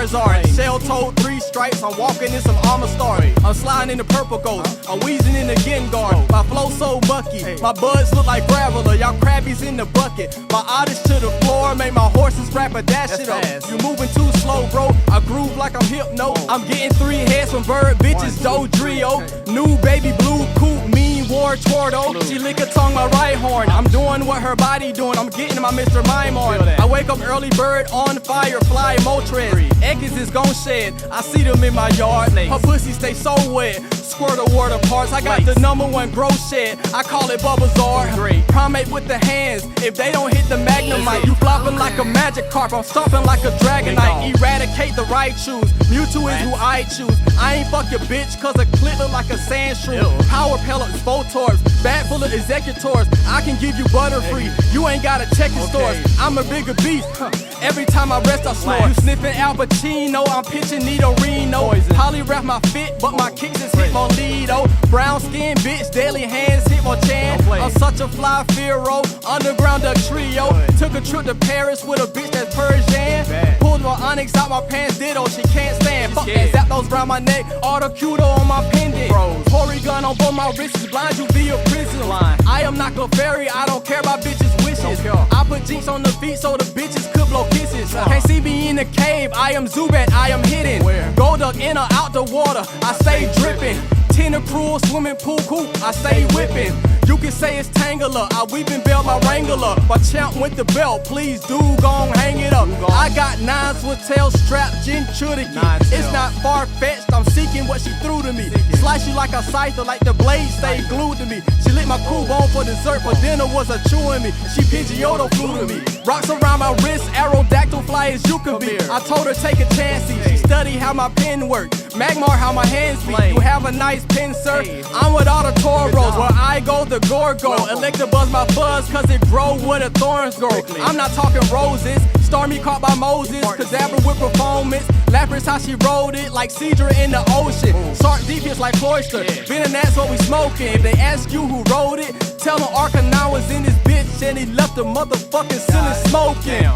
Charizard. Shell-toed 3 stripes, I'm walking in some armor stars. I'm sliding in the purple ghost, I'm wheezing in the Gengar. My flow so mucky, my buds look like graveler. Y'all crabbies in the bucket. My oddest to the floor, make my horses rap a dash it up. You moving too slow, bro. I groove like I'm hypno. I'm getting 3 heads from bird bitches, Doe Drio. New baby blue coupe, mean war Tordo. She lick her tongue, my right horn. I'm doing what her body doing. I'm getting my Mr. Mime on. I wake up early, bird on fire, fly Motrin. Eggs is gon' shed. I see them in my yard. Her pussy stay so wet. Squirt the water parts. I got the #1 growth shed. I call it Bubbazaar. Primate with the hands. If they don't hit the Magnemite, you flopping like a magic carp. I'm stomping like a Dragonite. Eradicate the right shoes. Mewtwo is who I choose. I ain't fuck your bitch cause a clit look like a sand shrew. Power pellets, Voltorbs, bag full of executors. I can give you butter free. You ain't gotta check your stores. I'm a bigger beast. Every time I rest I snore. You sniffing Al Pacino, I'm pitching Nito Reno. Polyrap my fit, but my kicks is hit Lido. Brown skin bitch, daily hands hit my chan. I'm such a fly Firo, underground duck trio. Took a trip to Paris with a bitch that's Persian. Pulled my onyx out my pants, ditto, she can't stand. Fuck that, zap those round my neck, all the cudo on my pendant. Tory gun on both my wrists, blind you via prison. I am not Clefairy, I don't care about bitches' wishes. I put jinx on the feet so the bitches could blow kisses. Can't see me in the cave, I am Zubat, I am hidden. Gold duck in or out the water, I stay dripping. Tentacruel, swimming pool coop, I stay whipping. You can say it's Tangler, I weepin' belt my Wrangler. My champ with the belt, please do gon' hang it up. I got 9s with tail strapped, Jinchuriki. It's not far-fetched, I'm seeking what she threw to me. Slice you like a scyther, like the blade stay glued to me. She licked my cool bone for dessert, for dinner was a chewing me. She Pidgeotto flew to me. Rocks around my wrist, aerodactyl fly as you can be. I told her take a chance, she study how my pen work. Magmar how my hands beat. You have a nice pen, sir. I'm with all the Tauros, where I go the Gorgo. Electabuzz my fuzz, cause it grow where the thorns grow. I'm not talking roses. Stormy caught by Moses, Kadabra with performance. Lapras how she rolled it, like Cedra in the ocean. Sharp defense like Cloyster. Venom, that's what we smoking. If they ask you who wrote it, tell them Arcanine was in this bitch and he left the motherfucking ceiling smoking.